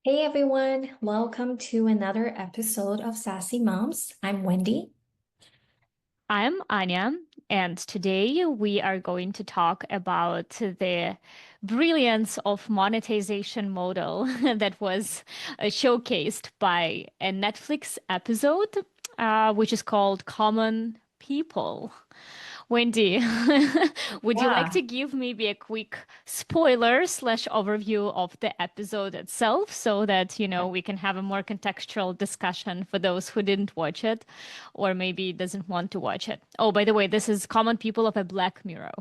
Hey everyone, welcome to another episode of Sassy Moms. I'm Wendy. I'm Anya, and today we are going to talk about the brilliance of monetization model that was showcased by a Netflix episode, which is called Common People. Wendy, would you like Yeah. to give maybe a quick spoiler slash overview of the episode itself so that, we can have a more contextual discussion for those who didn't watch it or maybe doesn't want to watch it? Oh, by the way, this is Common People of a Black Mirror.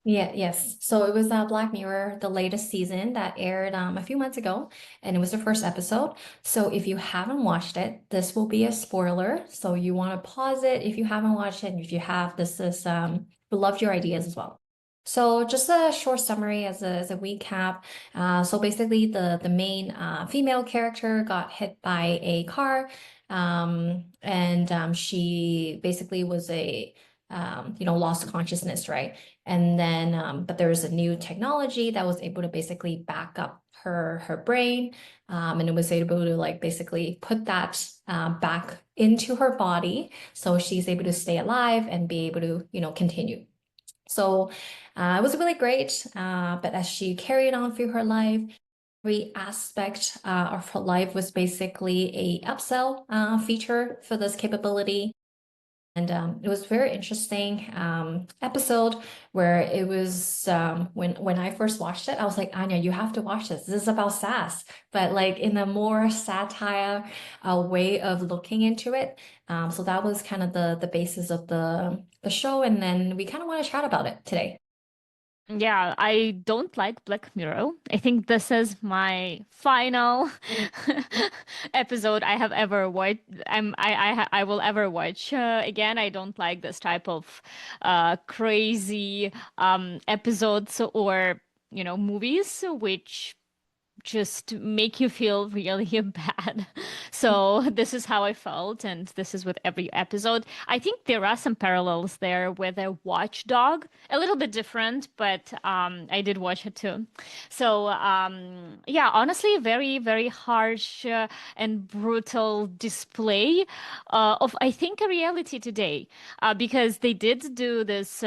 Yes. So it was Black Mirror, the latest season that aired a few months ago, and it was the first episode. So if you haven't watched it, this will be a spoiler. So you want to pause it if you haven't watched it, and if you have, we loved your ideas as well. So just a short summary as a recap. So basically, the main female character got hit by a car, and she basically was a lost consciousness, right? And then, but there was a new technology that was able to basically back up her brain, and it was able to like basically put that back into her body, so she's able to stay alive and be able to continue. So it was really great. But as she carried on through her life, every aspect of her life was basically a upsell feature for this capability. And it was very interesting episode where it was when I first watched it, I was like, Anya, you have to watch this. This is about SaaS, but like in a more satire way of looking into it. So that was kind of the basis of the show, and then we kind of want to chat about it today. Yeah, I don't like Black Mirror. I think this is my final episode I have ever watched. I will ever watch again. I don't like this type of crazy episodes or movies which just make you feel really bad. So this is how I felt, and this is with every episode. I think there are some parallels there with a watchdog, a little bit different, but I did watch it too. So yeah, honestly, very, very harsh and brutal display of, I think, a reality today, because they did do this.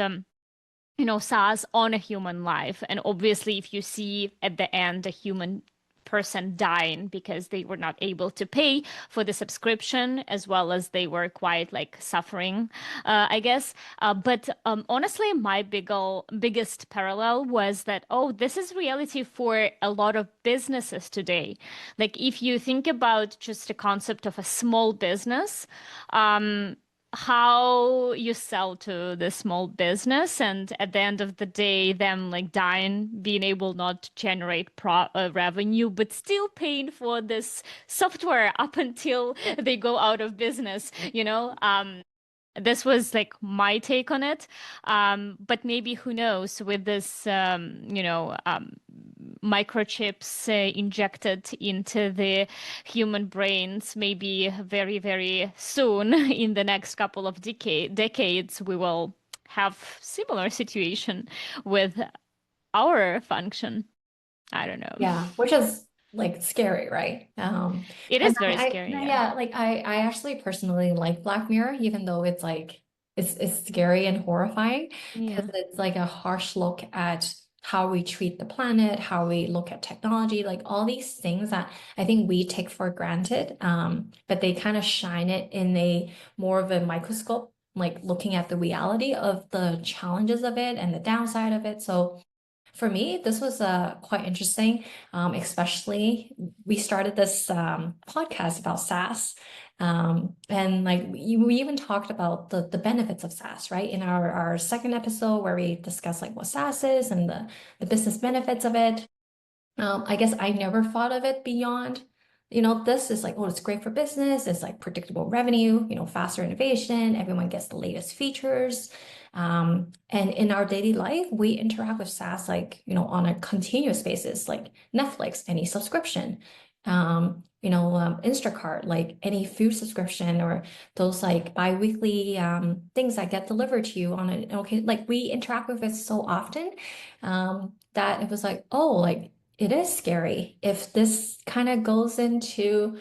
SaaS on a human life. And obviously, if you see at the end a human person dying because they were not able to pay for the subscription, as well as they were quite like suffering, I guess. But honestly, my biggest parallel was that, oh, this is reality for a lot of businesses today. Like if you think about just the concept of a small business, how you sell to the small business, and at the end of the day them like dying, being able not to generate revenue but still paying for this software up until they go out of business. This was like my take on it. But maybe who knows with this, microchips injected into the human brains, maybe very, very soon in the next couple of decades, we will have similar situation with our function. I don't know. Yeah, which is like scary, right? It And is very scary, yeah. yeah, like I actually personally like Black Mirror, even though it's like it's scary and horrifying because Yeah. it's like a harsh look at how we treat the planet, how we look at technology, like all these things that I think we take for granted. But they kind of shine it in a more of a microscope, like looking at the reality of the challenges of it and the downside of it. So for me, this was quite interesting, especially we started this podcast about SaaS. And like we even talked about the benefits of SaaS, right? In our second episode where we discussed like what SaaS is and the business benefits of it. I guess I never thought of it beyond, this is like, oh, it's great for business. It's like predictable revenue, faster innovation. Everyone gets the latest features. And in our daily life, we interact with SaaS like, on a continuous basis, like Netflix, any subscription, Instacart, like any food subscription or those like biweekly things that get delivered to you on okay, like we interact with it so often that it was like, oh, like It is scary if this kind of goes into,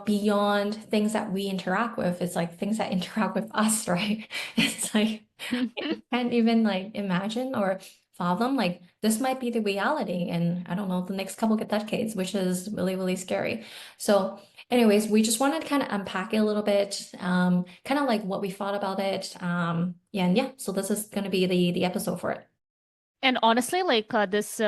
beyond things that we interact with. It's like things that interact with us, right? It's like I can't even like imagine or fathom like this might be the reality in, I don't know, the next couple of decades, which is really, really scary. So, anyways, we just wanted to kind of unpack it a little bit, kind of like what we thought about it. Yeah, and yeah, so this is going to be the episode for it. And honestly, like this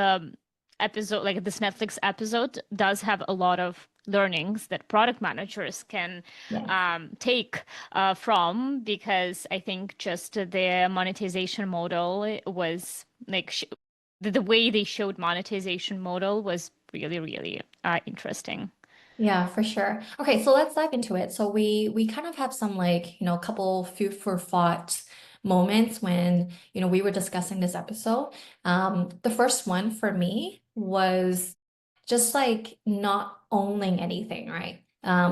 episode, like this Netflix episode, does have a lot of learnings that product managers can Yeah. take from, because I think just the monetization model was like sh the way they showed monetization model was really, really interesting. Yeah, for sure. Okay, so let's dive into it. So we kind of have some like, couple food for thought moments when, we were discussing this episode. The first one for me was just like not owning anything, right?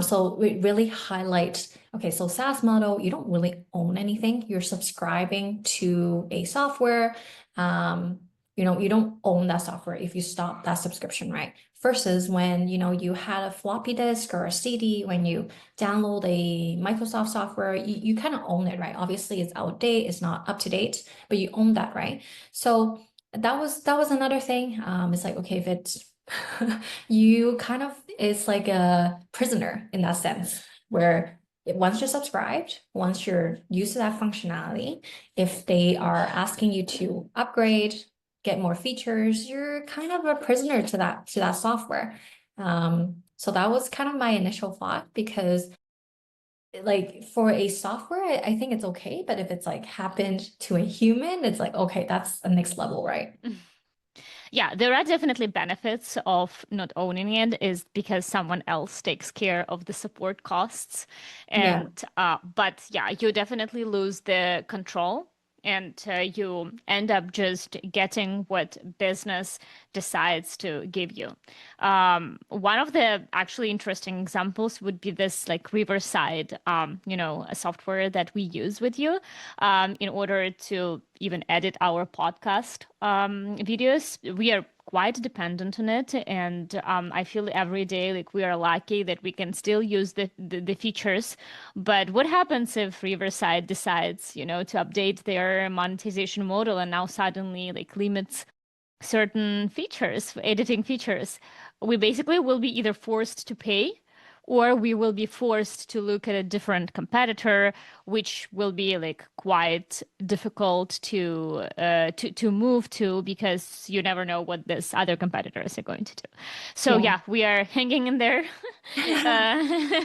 So we really highlight, okay, so SaaS model, you don't really own anything. You're subscribing to a software. Um, you don't own that software if you stop that subscription, right? Versus when, you had a floppy disk or a CD, when you download a Microsoft software, you kind of own it, right? Obviously, it's outdated, it's not up to date, but you own that, right? So that was another thing. It's like, okay, if it's you kind of it's like a prisoner in that sense, where once you're subscribed, once you're used to that functionality, if they are asking you to upgrade, get more features, you're kind of a prisoner to that software. So that was kind of my initial thought because like for a software, I think it's okay, but if it's like happened to a human, it's like, okay, that's the next level, right? Yeah, there are definitely benefits of not owning it, is because someone else takes care of the support costs. Yeah. And but yeah, you definitely lose the control, and you end up just getting what business decides to give you. One of the actually interesting examples would be this like Riverside, a software that we use with you in order to even edit our podcast videos. We are quite dependent on it, and I feel every day like we are lucky that we can still use the features. But what happens if Riverside decides, to update their monetization model and now suddenly like limits certain features, editing features? We basically will be either forced to pay, or we will be forced to look at a different competitor, which will be like quite difficult to move to, because you never know what this other competitors are going to do. So Yeah. yeah, we are hanging in there uh,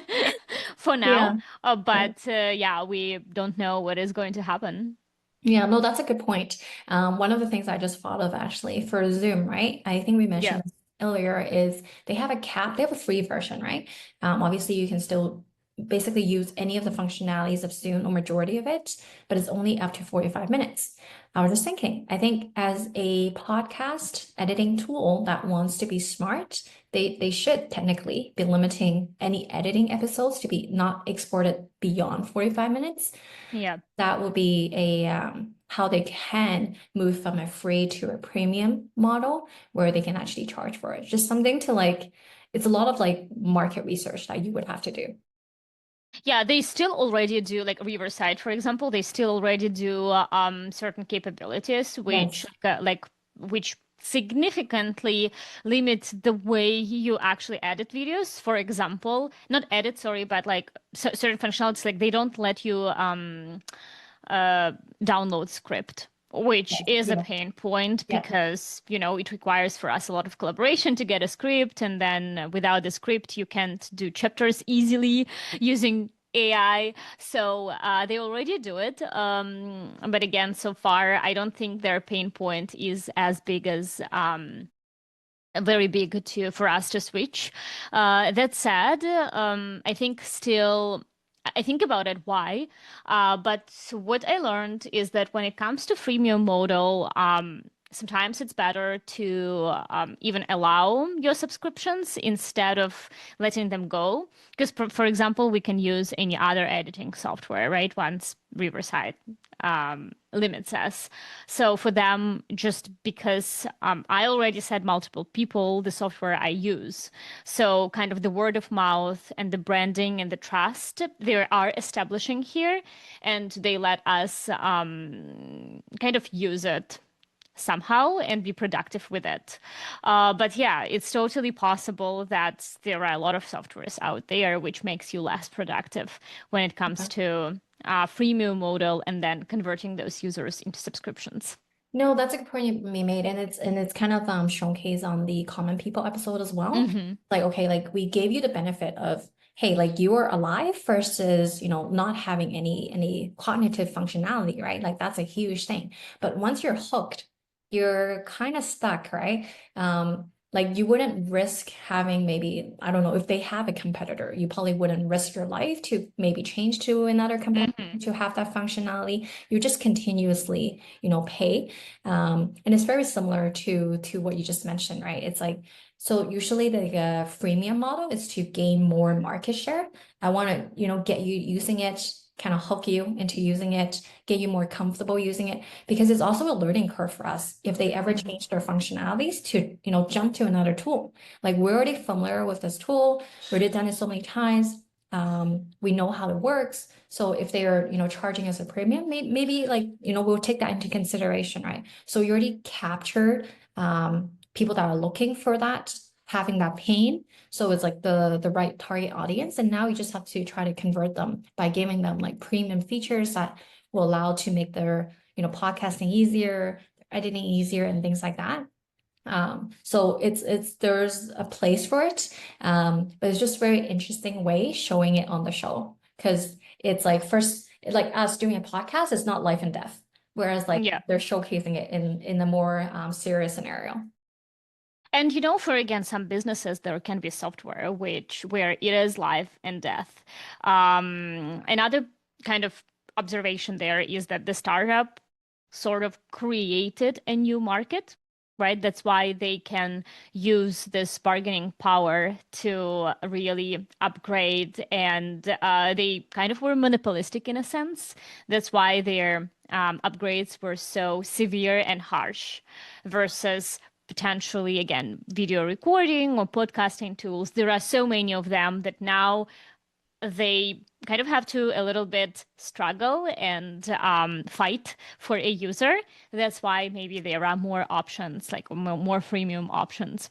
for now, Yeah. Yeah. but yeah, we don't know what is going to happen. Yeah, no, that's a good point. One of the things I just thought of actually for Zoom, right? I think we Yeah. mentioned this earlier is they have a cap, they have a free version, right? Obviously you can still basically use any of the functionalities of Zoom or majority of it, but it's only up to 45 minutes. I was just thinking, I think as a podcast editing tool that wants to be smart, they should technically be limiting any editing episodes to be not exported beyond 45 minutes. Yeah. That would be a how they can move from a free to a premium model where they can actually charge for it. Just something to like, it's a lot of like market research that you would have to do. Yeah, they still already do, like Riverside, for example, they still already do certain capabilities which Yes. which significantly limit the way you actually edit videos. For example, not edit, sorry, but like certain functionalities, like they don't let you uh, download script, which Yes. is a Yeah. pain point, Yeah. because, it requires for us a lot of collaboration to get a script. And then without the script, you can't do chapters easily using AI. So they already do it. But again, so far, I don't think their pain point is as big as very big to for us to switch. That said, I think still I think about it why. But what I learned is that when it comes to freemium model, sometimes it's better to even allow your subscriptions instead of letting them go. Because, for example, we can use any other editing software, right? Once Riverside limits us. So for them, just because I already said multiple people the software I use, so kind of the word of mouth and the branding and the trust they are establishing here, and they let us kind of use it somehow and be productive with it. But yeah, it's totally possible that there are a lot of softwares out there which makes you less productive when it comes to freemium model and then converting those users into subscriptions. No, that's a good point you made, and it's kind of showcased on the Common People episode as well. Hmm. Like, okay, like we gave you the benefit of, hey, like you are alive versus, not having any cognitive functionality, right? Like that's a huge thing. But once you're hooked, you're kind of stuck, right? Like you wouldn't risk having maybe, I don't know, if they have a competitor, you probably wouldn't risk your life to maybe change to another competitor Hmm. to have that functionality. You just continuously, pay. And it's very similar to what you just mentioned, right? It's like, so usually the freemium model is to gain more market share. I want to, get you using it, kind of hook you into using it, get you more comfortable using it, because it's also a learning curve for us if they ever change their functionalities to, jump to another tool. Like we're already familiar with this tool, we already done it so many times. We know how it works. So if they are, charging us a premium, maybe like, we'll take that into consideration, right? So you already captured people that are looking for that, having that pain. So it's like the right target audience. And now you just have to try to convert them by giving them like premium features that will allow to make their, podcasting easier, editing easier, and things like that. So it's there's a place for it, but it's just very interesting way showing it on the show because it's like first like us doing a podcast is not life and death, whereas like Yeah. they're showcasing it in a more serious scenario. And for again some businesses there can be software where it is life and death. Another kind of observation there is that the startup sort of created a new market, right? That's why they can use this bargaining power to really upgrade, and they kind of were monopolistic in a sense. That's why their upgrades were so severe and harsh versus potentially, again, video recording or podcasting tools. There are so many of them that now they kind of have to a little bit struggle and fight for a user. That's why maybe there are more options, like more freemium options.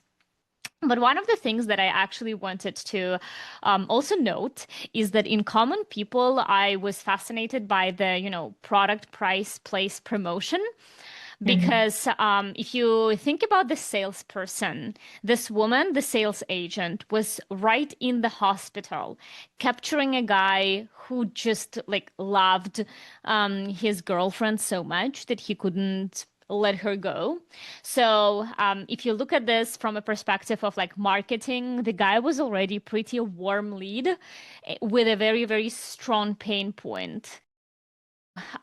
But one of the things that I actually wanted to also note is that in Common People, I was fascinated by the, product, price, place, promotion. Mhm. Because if you think about the salesperson, this woman, the sales agent, was right in the hospital, capturing a guy who just like loved his girlfriend so much that he couldn't let her go. So if you look at this from a perspective of like marketing, the guy was already pretty warm lead with a very, very strong pain point.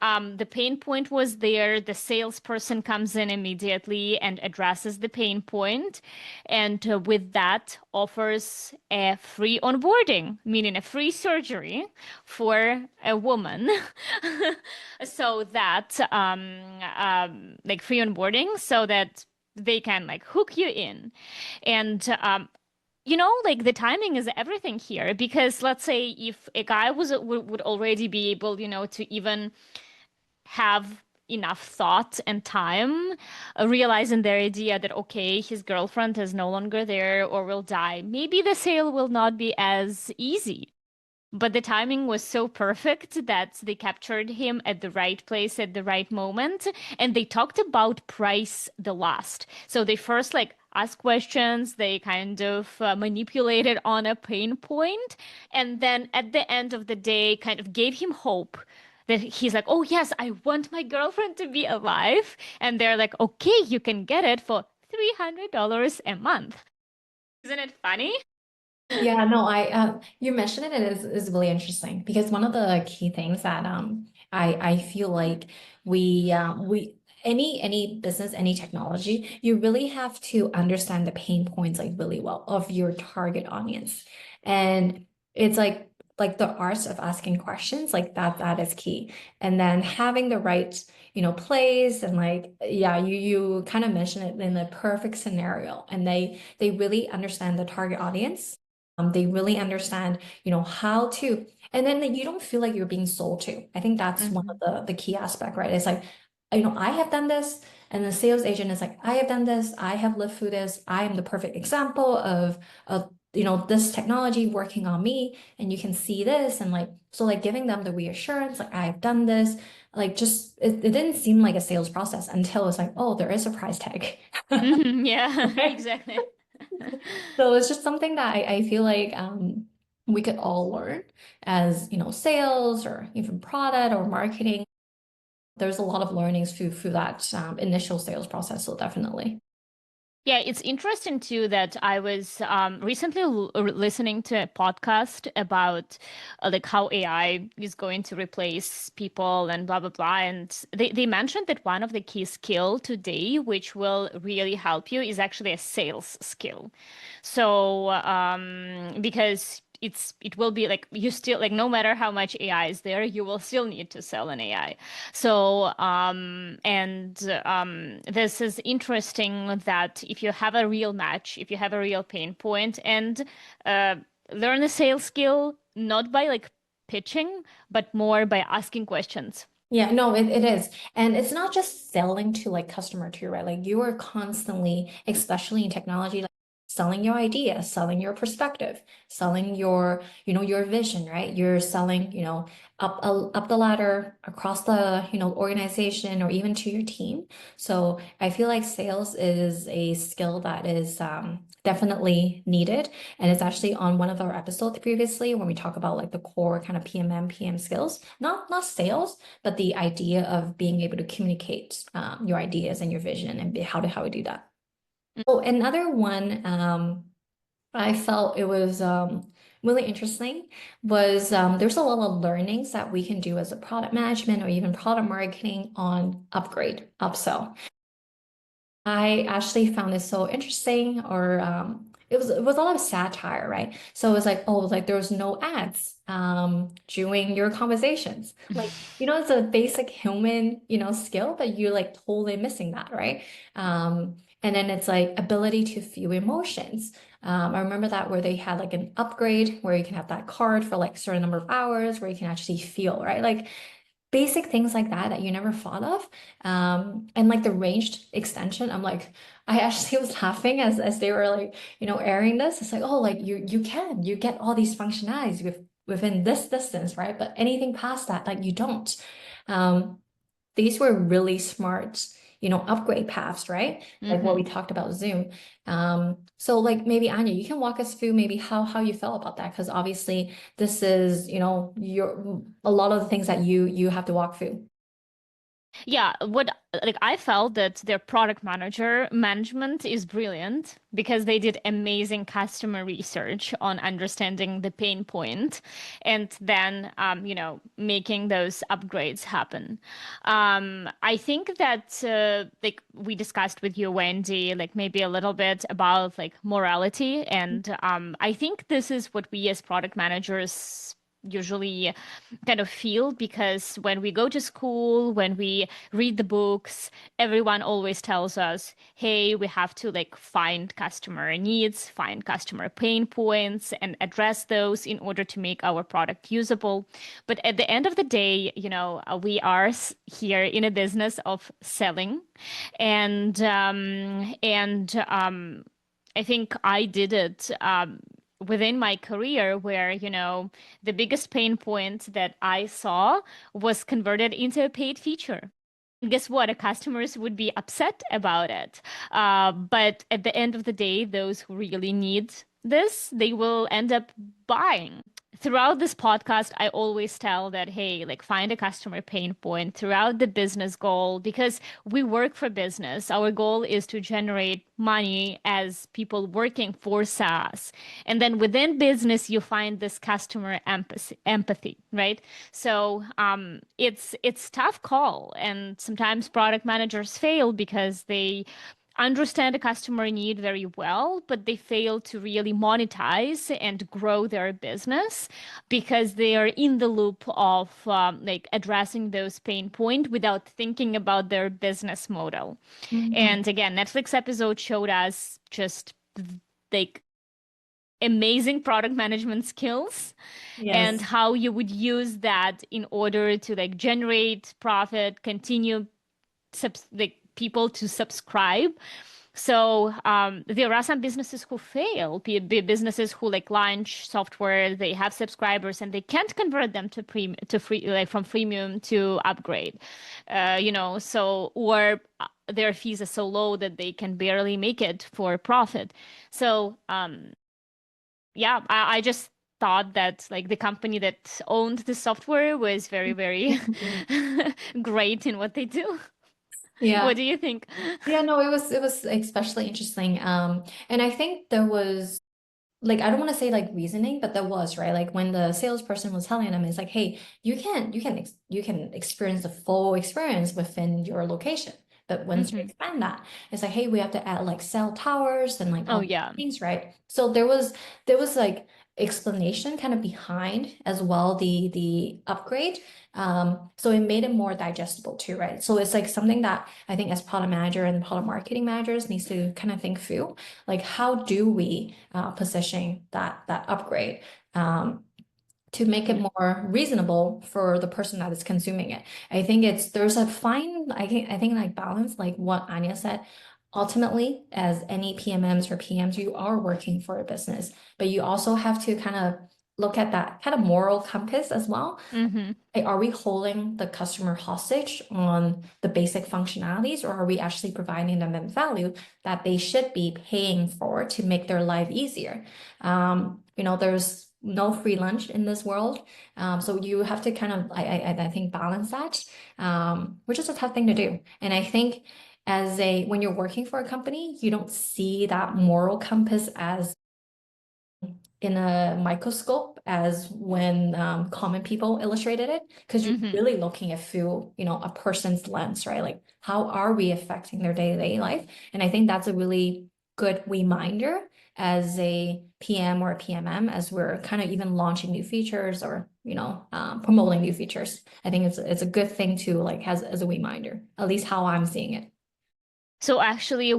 The pain point was there. The salesperson comes in immediately and addresses the pain point, and with that offers a free onboarding, meaning a free surgery for a woman. So that like free onboarding so that they can like hook you in. And like the timing is everything here, because let's say if a guy would already be able, to even have enough thought and time, realizing their idea that, okay, his girlfriend is no longer there or will die, maybe the sale will not be as easy. But the timing was so perfect that they captured him at the right place at the right moment. And they talked about price the last. So they first like asked questions, they kind of manipulated on a pain point, and then at the end of the day, kind of gave him hope that he's like, oh, yes, I want my girlfriend to be alive. And they're like, okay, you can get it for $300 a month. Isn't it funny? Yeah, no, you mentioned it, and is really interesting because one of the key things that I feel like we any business, any technology, you really have to understand the pain points like really well of your target audience. And it's like the art of asking questions, like that is key. And then having the right, plays and like, yeah, you kind of mentioned it in the perfect scenario. And they really understand the target audience. They really understand, how to, and then you don't feel like you're being sold to. I think that's one of Mhm. the key aspect, right? It's like, I have done this, and the sales agent is like, I have done this, I have lived through this, I am the perfect example of this technology working on me, and you can see this, and like, so like giving them the reassurance, like I've done this, like just it didn't seem like a sales process until it's like, oh, there is a price tag. Mhm. Yeah, Right? exactly. So it's just something that I feel like we could all learn as, sales or even product or marketing. There's a lot of learnings through that initial sales process. So definitely. Yeah, it's interesting too that I was recently listening to a podcast about like how AI is going to replace people and blah blah blah. And they mentioned that one of the key skill today, which will really help you, is actually a sales skill. So because it will be like you still like no matter how much AI is there, you will still need to sell an AI. So, this is interesting that if you have a real match, if you have a real pain point, and uh, learn a sales skill, not by like pitching, but more by asking questions. Yeah, no, it is. And it's not just selling to like customer too, right? Like you are constantly, especially in technology, like selling your idea, selling your perspective, selling your, your vision, right? You're selling, up the ladder across the, organization or even to your team. So I feel like sales is a skill that is definitely needed. And it's actually on one of our episodes previously when we talk about like the core kind of PMM, PM skills, not sales but the idea of being able to communicate your ideas and your vision and how we do that. So another one I felt it was really interesting was there's a lot of learnings that we can do as a product management or even product marketing on upgrade, upsell. I actually found this so interesting, or it was a lot of satire, right? So it was like, oh, like there was no ads during your conversations. Like, it's a basic human, skill, but you're like totally missing that, right? And then it's like ability to feel emotions. I remember that where they had like an upgrade where you can have that card for like certain number of hours where you can actually feel, right? Like basic things like that you never thought of. And like the ranged extension, I'm like, I actually was laughing as they were like, airing this. It's like, oh, like you get all these functionalities within this distance, right? But anything past that, like you don't. Um, these were really smart, upgrade paths, right? Like what we Hmm. talked about Zoom. So like maybe Anya, you can walk us through maybe how you felt about that, because obviously this is, your a lot of the things that you have to walk through. Yeah, what like I felt that their product manager management is brilliant because they did amazing customer research on understanding the pain point and then making those upgrades happen. I think that like we discussed with you, Wendy, like maybe a little bit about like morality, and I think this is what we as product managers usually kind of feel because when we go to school, when we read the books, everyone always tells us, hey, we have to like find customer needs, find customer pain points, and address those in order to make our product usable. But at the end of the day, we are here in a business of selling, and I think I did it within my career where, the biggest pain point that I saw was converted into a paid feature. Guess what? The customers would be upset about it. But at the end of the day, those who really need this, they will end up buying throughout this podcast, I always tell that, hey, like find a customer pain point throughout the business goal because we work for business. Our goal is to generate money as people working for SaaS. And then within business, you find this customer empathy, right? So it's tough call. And sometimes product managers fail because they understand the customer need very well, but they fail to really monetize and grow their business because they are in the loop of like addressing those pain points without thinking about their business model. Mhm. And again, Netflix episode showed us just like amazing product management skills and Yes. how you would use that in order to like generate profit, continue like people to subscribe. So there are some businesses who fail, businesses who like launch software, they have subscribers and they can't convert them to free, like from freemium to upgrade, so or their fees are so low that they can barely make it for profit. So yeah, I just thought that like the company that owned the software was very, very great in what they do. What Yeah. do you think? Yeah, no, it was especially interesting. And I think there was like I don't want to say like reasoning, but there was, right? Like when the salesperson was telling them, it's like, hey, you can experience the full experience within your location. But once we Hmm. expand that, it's like, hey, we have to add like cell towers and like Oh all these yeah. things, right? So there was like explanation kind of behind as well the upgrade. So it made it more digestible too, right? So it's like something that I think as product manager and product marketing managers needs to kind of think through, like how do we position that upgrade to make it more reasonable for the person that is consuming it. I think there's a fine, I think like balance, like what Anya said. Ultimately, as any PMMs or PMs, you are working for a business, but you also have to kind of look at that kind of moral compass as well. Hmm. Like, are we holding the customer hostage on the basic functionalities, or are we actually providing them a value that they should be paying for to make their life easier? There's no free lunch in this world. So you have to kind of, I think, balance that, which is a tough thing to do. And I think when you're working for a company, you don't see that moral compass as in a microscope as when common people illustrated it, because you're Hmm. really looking at through, a person's lens, right? Like, how are we affecting their day-to-day life? And I think that's a really good reminder as a PM or a PMM as we're kind of even launching new features or, promoting new features. I think it's a good thing to like has as a reminder, at least how I'm seeing it. So actually,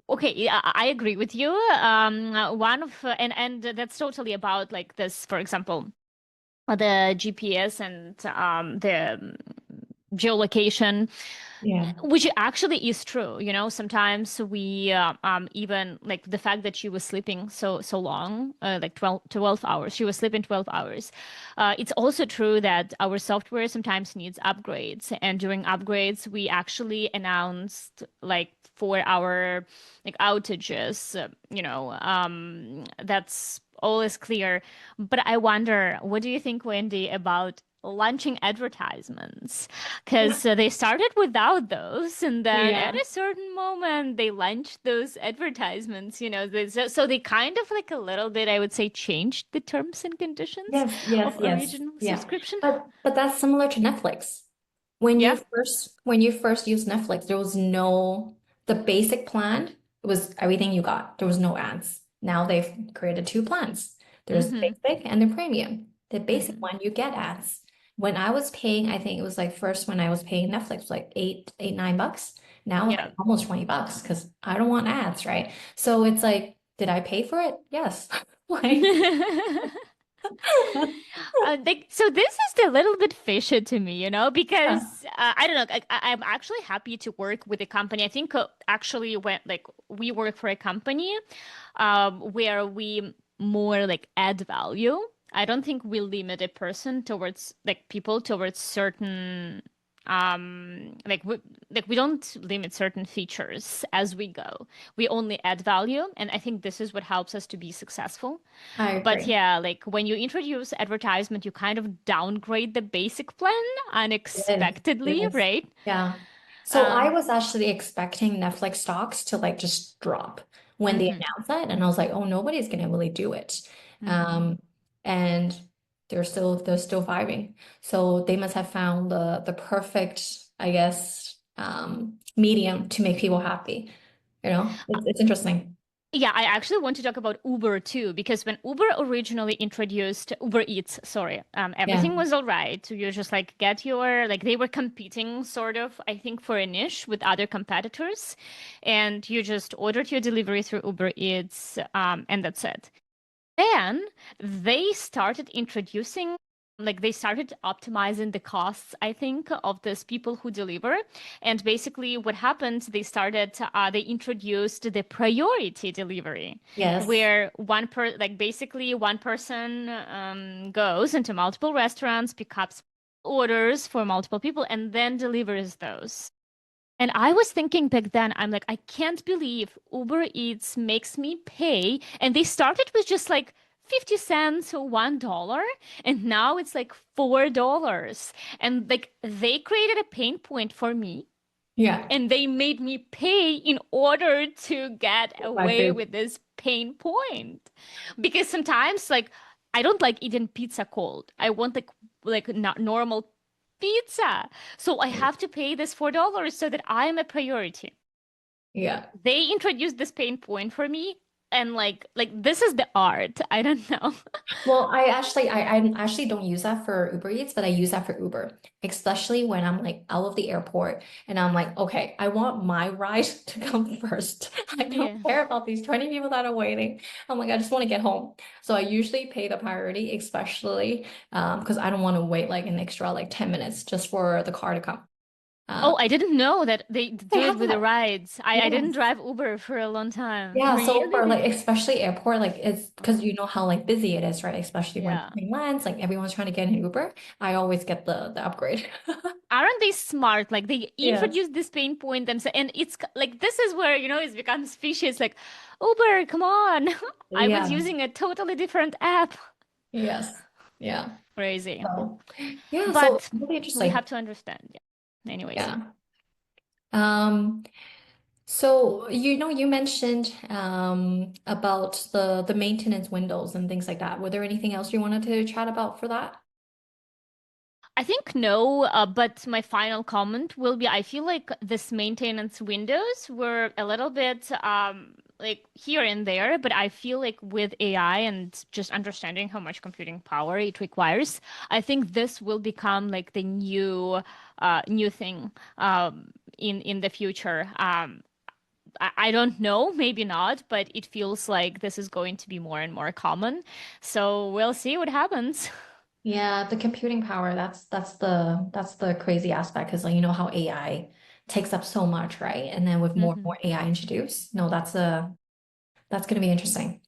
okay, yeah, I agree with you. One of and that's totally about like this, for example, the GPS and the geolocation. Yeah. Which actually is true, sometimes we even like the fact that she was sleeping so long, like 12 hours. She was sleeping 12 hours. It's also true that our software sometimes needs upgrades, and during upgrades, we actually announced like for our like outages, that's all is clear. But I wonder, what do you think, Wendy, about launching advertisements? Because they started without those, and then at Yeah. a certain moment, they launched those advertisements. So they kind of like a little bit, I would say, changed the terms and conditions Yes, yes, of yes. original Yeah. subscription. But that's similar to Netflix. When Yeah. you first used Netflix, there was no the basic plan, it was everything you got. There was no ads. Now they've created two plans. There's the Mm-hmm. basic and the premium. The basic Mm-hmm. one, you get ads. When I was paying, I think it was like first when I was paying Netflix, like $9. Now it's Yeah. like almost $20 because I don't want ads, right? So it's like, did I pay for it? Yes. Like, So this is a little bit fishy to me, yeah. because I don't know. I'm actually happy to work with a company. I think actually when like we work for a company where we more like add value. I don't think we limit a person towards like people towards certain like we don't limit certain features as we go. We only add value, and I think this is what helps us to be successful. I But agree. yeah, like when you introduce advertisement, you kind of downgrade the basic plan It is. It unexpectedly, is. right? Yeah. So I Um, was actually expecting Netflix stocks to like just drop when they mhm, announced that, and I was like, oh, nobody's gonna really do it. mhm. Um, and they're still vibing. So they must have found the perfect, I guess, medium to make people happy. It's interesting. Yeah, I actually want to talk about Uber too, because when Uber originally introduced Uber Eats, sorry, Yeah. everything was all right. So you just like get your, like they were competing sort of, I think, for a niche with other competitors, and you just ordered your delivery through Uber Eats, and that's it. Then they started introducing, like they started optimizing the costs, I think, of these people who deliver. And basically what happened, they introduced the priority delivery, Yes. where like basically one person goes into multiple restaurants, picks up orders for multiple people, and then delivers those. And I was thinking back then, I'm like, I can't believe Uber Eats makes me pay. And they started with just like 50 cents or $1, and now it's like $4. And like they created a pain point for me, Yeah. and they made me pay in order to get My away food. with this pain point. Because sometimes like I don't like eating pizza cold. I want like not normal pizza. So I have to pay this $4 so that I am a priority. Yeah. They introduced this pain point for me, and like this is the art. I don't know. Well, I actually don't use that for Uber Eats, but I use that for Uber, especially when I'm like out of the airport and I'm like, okay, I want my ride to come first. I don't Yeah. care about these 20 people that are waiting. I'm like, I just want to get home. So I usually pay the priority, especially because I don't want to wait like an extra like 10 minutes just for the car to come. Oh, Um, I didn't know that they they do it have with the that. rides. I didn't Yes. drive Uber for a long time. Yeah, so for like Really? especially airport, like it's because Uh-huh. you know how like busy it is, right? Especially when Yeah. plane lands, like everyone's trying to get an Uber. I always get the upgrade. Aren't they smart? Like they Yes. introduce this pain point themselves, and it's like this is where it becomes fishy. It's like, Uber, come on! I was Yeah. using a totally different app. Yes. Yeah. Crazy, So yeah, so but really we have interesting. to understand. Yeah. Anyways, Yeah. Um, so you mentioned about the maintenance windows and things like that. Were there anything else you wanted to chat about for that? I think no. But my final comment will be: I feel like this maintenance windows were a little bit like here and there, but I feel like with AI and just understanding how much computing power it requires, I think this will become like the new thing in the future. I don't know, maybe not, but it feels like this is going to be more and more common. So we'll see what happens. Yeah, the computing power, that's the crazy aspect because like you know how AI takes up so much, right? And then with more and Mhm. more AI introduced, no, that's gonna be interesting.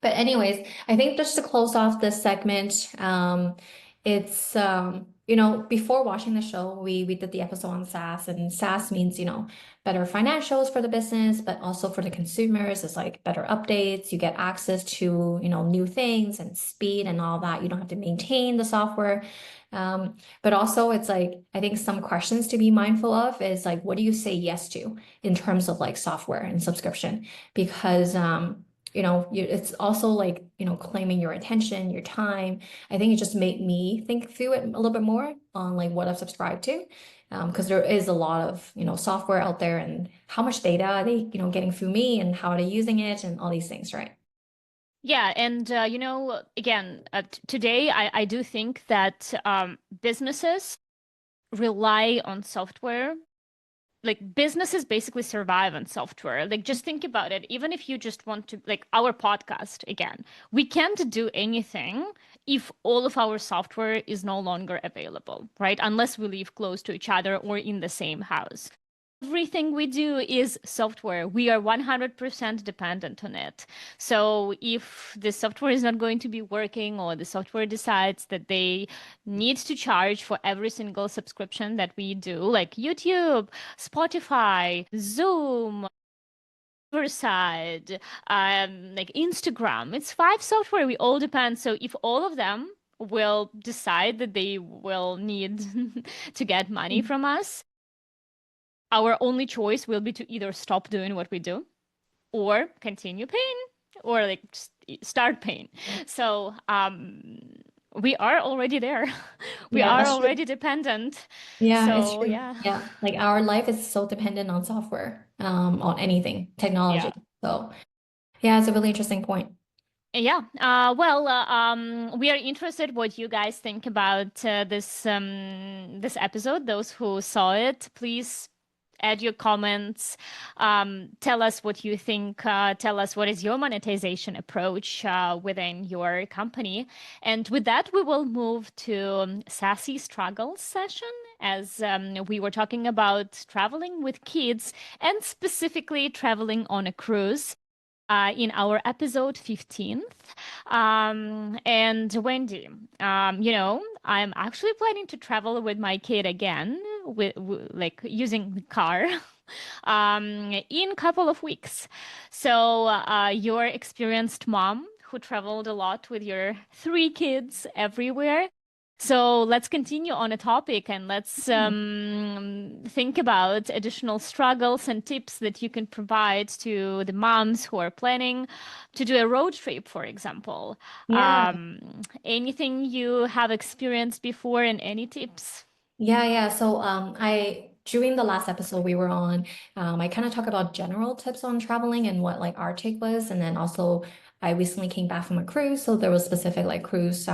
But anyways, I think just to close off this segment, it's before watching the show, we did the episode on SaaS, and SaaS means, better financials for the business, but also for the consumers. It's like better updates. You get access to, new things and speed and all that. You don't have to maintain the software. But also it's like I think some questions to be mindful of is like what do you say yes to in terms of like software and subscription? Because it's also like, claiming your attention, your time. I think it just made me think through it a little bit more on like what I've subscribed to. Because there is a lot of, software out there and how much data are they, getting through me and how are they using it and all these things, right? Yeah, and again, today I do think that businesses rely on software. Like businesses basically survive on software. Like just think about it. Even if you just want to, like our podcast again, we can't do anything if all of our software is no longer available, right? Unless we live close to each other or in the same house. Everything we do is software. We are 100% dependent on it. So if the software is not going to be working, or the software decides that they need to charge for every single subscription that we do, like YouTube, Spotify, Zoom, Riverside, like Instagram, it's five software. We all depend. So if all of them will decide that they will need to get money from us, our only choice will be to either stop doing what we do or continue paying, or like start paying. So we are already there. We Yeah, are that's true. already dependent. Yeah, it's So true. yeah. Yeah, like our life is so dependent on software, on anything, technology. Yeah. So yeah, it's a really interesting point. Yeah. Well, we are interested what you guys think about this episode. Those who saw it, please add your comments. Tell us what you think. Tell us what is your monetization approach within your company. And with that, we will move to SaaSy Struggles session, as we were talking about traveling with kids and specifically traveling on a cruise in our episode 15th. And Wendy, I'm actually planning to travel with my kid again, like using the car. In a couple of weeks. So, you're experienced mom who traveled a lot with your three kids everywhere. So let's continue on a topic, and let's think about additional struggles and tips that you can provide to the moms who are planning to do a road trip, for example. Yeah. Anything you have experienced before, and any tips? Yeah. So I during the last episode we were on, I kind of talk about general tips on traveling and what like our take was, and then also I recently came back from a cruise, so there was specific like cruise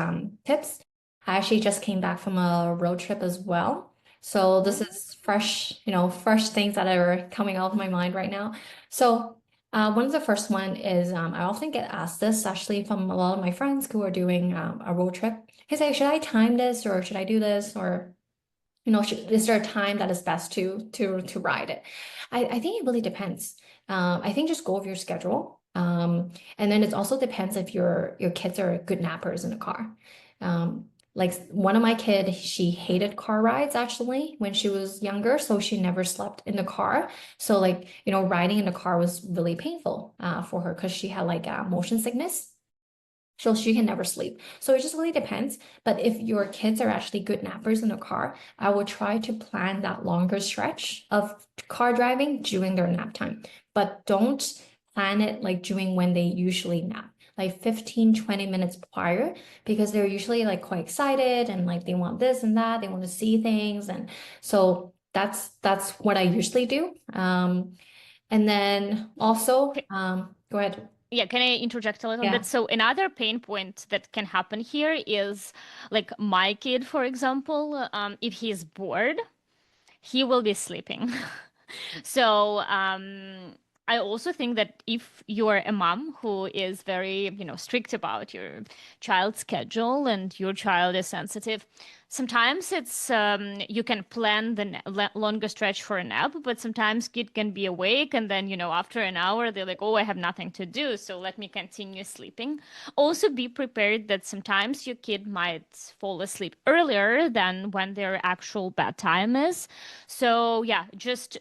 tips. I actually just came back from a road trip as well. So this is fresh, fresh things that are coming out of my mind right now. So one of the first one is I often get asked this actually from a lot of my friends who are doing a road trip. They say, should I time this or should I do this or is there a time that is best to ride it? I think it really depends. I think just go with your schedule. And then it also depends if your kids are good nappers in the car. Like one of my kids, she hated car rides actually when she was younger, so she never slept in the car. So like, riding in the car was really painful for her because she had like motion sickness. So she can never sleep. So it just really depends. But if your kids are actually good nappers in the car, I will try to plan that longer stretch of car driving during their nap time. But don't plan it like during when they usually nap, like 15, 20 minutes prior, because they're usually like quite excited and like they want this and that, they want to see things. And so that's what I usually do. And then also, go ahead. Yeah, can I interject a little bit? Yeah. So another pain point that can happen here is, like, my kid, for example, if he's bored, he will be sleeping. So, I also think that if you're a mom who is very, strict about your child's schedule and your child is sensitive, sometimes it's you can plan the longer stretch for a nap, but sometimes kid can be awake, and then, after an hour they're like, "Oh, I have nothing to do, so let me continue sleeping." Also, be prepared that sometimes your kid might fall asleep earlier than when their actual bedtime is. So yeah, just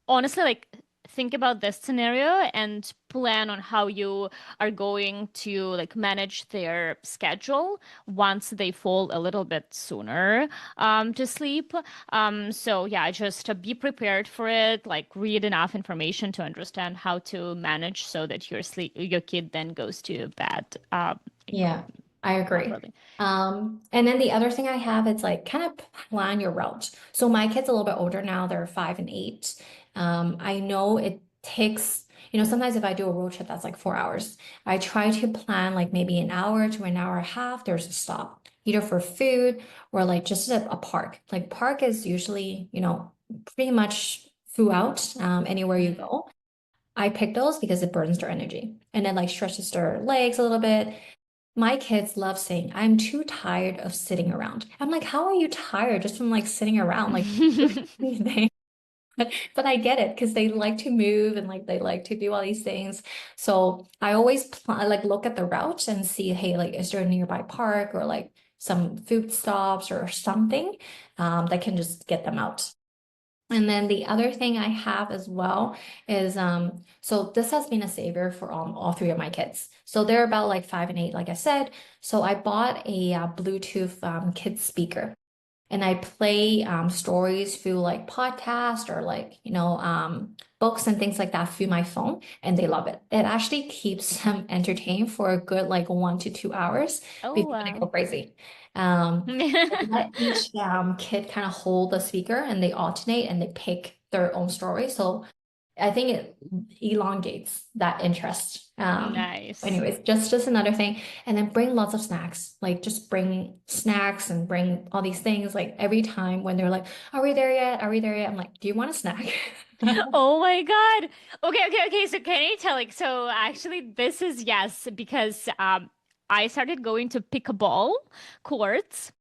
honestly, like, think about this scenario and plan on how you are going to like manage their schedule once they fall a little bit sooner to sleep. So yeah, just be prepared for it, like read enough information to understand how to manage so that your kid then goes to bed Yeah, I agree. properly. And then the other thing I have is like kind of plan your route. So my kids a little bit older now, they're 5 and 8. I know it takes, sometimes if I do a road trip that's like 4 hours, I try to plan like maybe an hour to an hour and a half. There's a stop, either for food or like just a park. Like park is usually, pretty much throughout anywhere you Mm. go. I pick those because it burns their energy and it like stretches their legs a little bit. My kids love saying, I'm too tired of sitting around. I'm like, how are you tired just from like sitting around? Like, anything. But I get it because they like to move and like they like to do all these things. So I always like look at the route and see, hey, like is there a nearby park or like some food stops or something that can just get them out. And then the other thing I have as well is so this has been a savior for all three of my kids. So they're about like 5 and 8, like I said. So I bought a Bluetooth kids speaker and I play stories through like podcast or like books and things like that through my phone, and they love it. It actually keeps them entertained for a good like 1 to 2 hours Oh, before they go wow. crazy. I let each kid kind of hold the speaker and they alternate and they pick their own story. So I think it elongates that interest. Nice. Anyways, just another thing. And then bring lots of snacks. Like just bring snacks and bring all these things. Like every time when they're like, "Are we there yet? Are we there yet?" I'm like, "Do you want a snack?" Oh my God. Okay. So can you tell like so actually this is yes because I started going to pickleball courts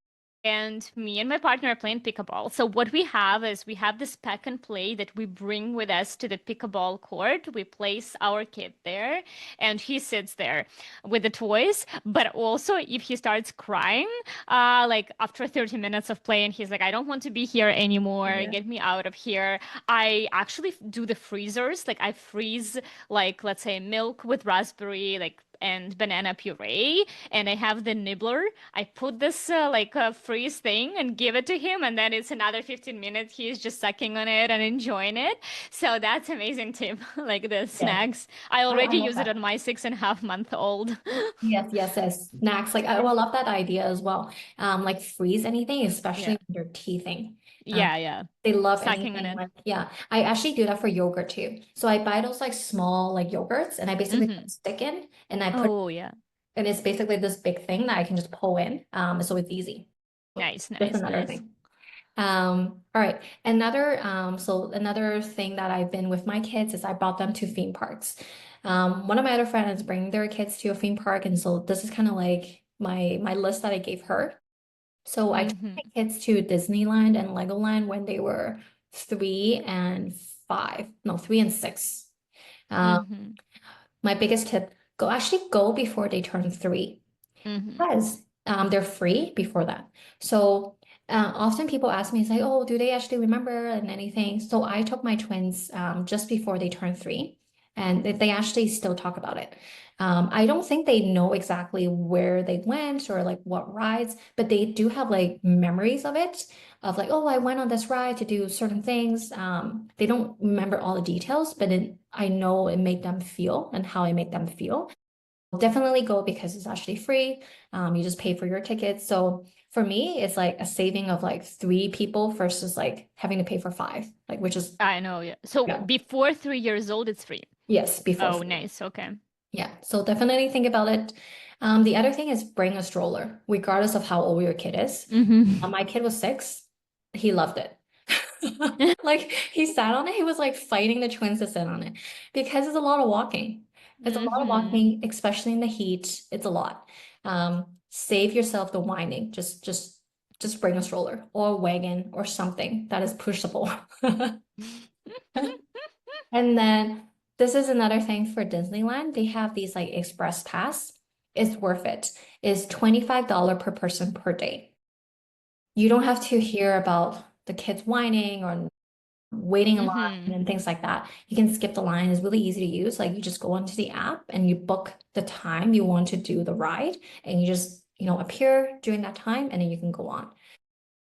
and me and my partner are playing pickleball. So what we have is we have this pack and play that we bring with us to the pickleball court. We place our kid there and he sits there with the toys. But also if he starts crying, like after 30 minutes of playing, he's like, I don't want to be here anymore. Yeah. Get me out of here. I actually do the freezers. Like I freeze like let's say milk with raspberry, like and banana puree, and I have the nibbler. I put this freeze thing and give it to him, and then it's another 15 minutes. He's just sucking on it and enjoying it. So that's amazing tip. Like the Yeah. snacks. I I already love use it that. on my 6.5 month old. Yes. Snacks. Like I love that idea as well. Like freeze anything, especially Yeah. when they're teething. Um, Yeah. they love Sucking on anything it. like, yeah. I actually do that for yogurt too. So I buy those like small like yogurts and I basically put Hmm. stick in and I put, Oh yeah. and it's basically this big thing that I can just pull in. So it's easy. So Nice, just nice, another nice. thing. All right. So another thing that I've been with my kids is I brought them to theme parks. One of my other friends bring their kids to a theme park, and so this is kind of like my list that I gave her. So I took Hmm. my kids to Disneyland and Legoland when they were 3 and 5. No, 3 and 6. Um, Hmm. my biggest tip, go before they turn 3 Hmm. because they're free before that. So often people ask me, say, "Oh, do they actually remember and anything?" So I took my twins just before they turned 3, and they actually still talk about it. I don't think they know exactly where they went or like what rides, but they do have like memories of it, of like, "Oh, I went on this ride to do certain things." They don't remember all the details, but I know it made them feel and how I make them feel. Definitely go because it's actually free. You just pay for your tickets. So for me, it's like a saving of like 3 people versus like having to pay for 5, like which is I know, yeah. So yeah, before 3 years old, it's free. yes, before Oh, 3. nice. Okay. Yeah, so definitely think about it. The other thing is bring a stroller, regardless of how old your kid is. Hmm. My kid was 6. He loved it. Like he sat on it. He was like fighting the twins to sit on it because it's a lot of walking. It's a lot of Hmm. walking, especially in the heat. It's a lot. Save yourself the whining. Just bring a stroller or a wagon or something that is pushable. And then this is another thing for Disneyland. They have these like express pass. It's worth it. It's $25 per person per day. You don't have to hear about the kids whining or waiting in line Hmm. and things like that. You can skip the line. It's really easy to use. Like you just go onto the app and you book the time you want to do the ride and you just, appear during that time and then you can go on.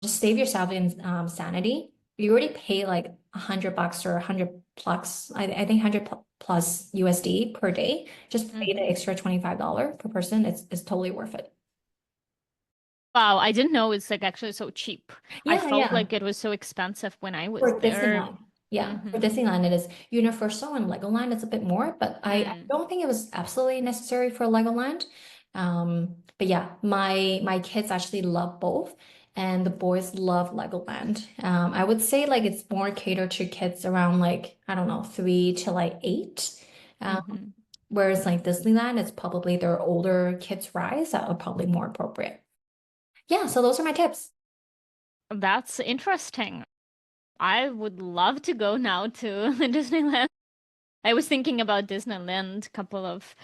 Just save yourself in sanity. You already pay like $100 or 100 plus, I think 100 plus USD per day. Just pay the Hmm. extra $25 per person. It's totally worth it. Wow, I didn't know it's like actually so cheap. I felt Yeah. like it was so expensive when I was For there. Disneyland. Yeah, for Hmm. Disneyland it is. Universal and Legoland it's a bit more, but I Mm. don't think it was absolutely necessary for Legoland. But yeah, my kids actually love both, and the boys love Legoland. I would say like it's more catered to kids around like, I don't know, 3 to like 8. Um, Hmm. whereas like Disneyland, it's probably their older kids' rides that are probably more appropriate. Yeah, so those are my tips. That's interesting. I would love to go now to Disneyland. I was thinking about Disneyland a couple of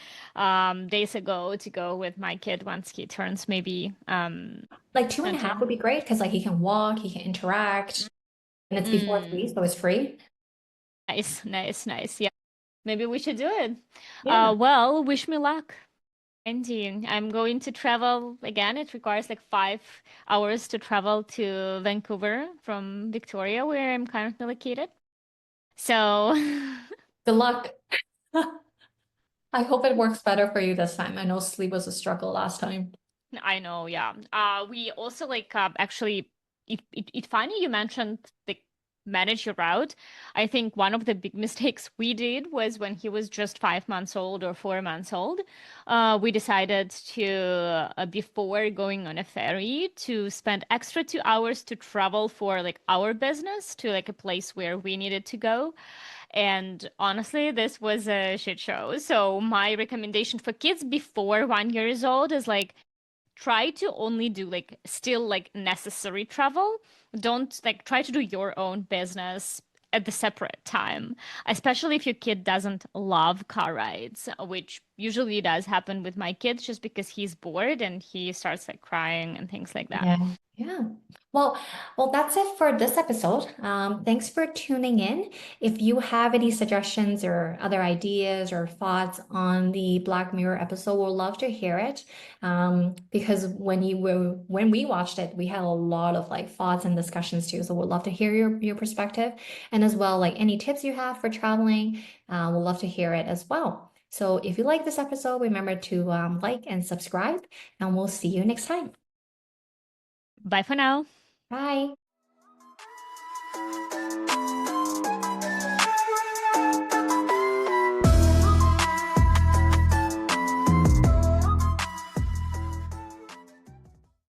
days ago to go with my kid once he turns maybe Like two and a 20. half would be great because like he can walk, he can interact, and it's before Mm, 3, so it's free. nice, nice, nice. Yeah, maybe we should do it. Yeah. Well, wish me luck. Andy, I'm going to travel again. It requires like 5 hours to travel to Vancouver from Victoria, where I'm currently located. So Good luck. I hope it works better for you this time. I know sleep was a struggle last time. I know, yeah. We also like actually it's funny you mentioned the manage your route. I think one of the big mistakes we did was when he was just 5 months old or 4 months old. We decided to before going on a ferry to spend extra 2 hours to travel for like our business to like a place where we needed to go. And honestly, this was a shit show. So my recommendation for kids before 1 years old is like try to only do like still like necessary travel. Don't like try to do your own business at the separate time, especially if your kid doesn't love car rides, which usually does happen with my kids just because he's bored and he starts like crying and things like that. Yeah. Yeah. Well, that's it for this episode. Thanks for tuning in. If you have any suggestions or other ideas or thoughts on the Black Mirror episode, we'll love to hear it. Because when we watched it, we had a lot of like thoughts and discussions too. So we'd love to hear your perspective, and as well like any tips you have for traveling. We'll love to hear it as well. So if you like this episode, remember to like and subscribe, and we'll see you next time. Bye for now. Bye.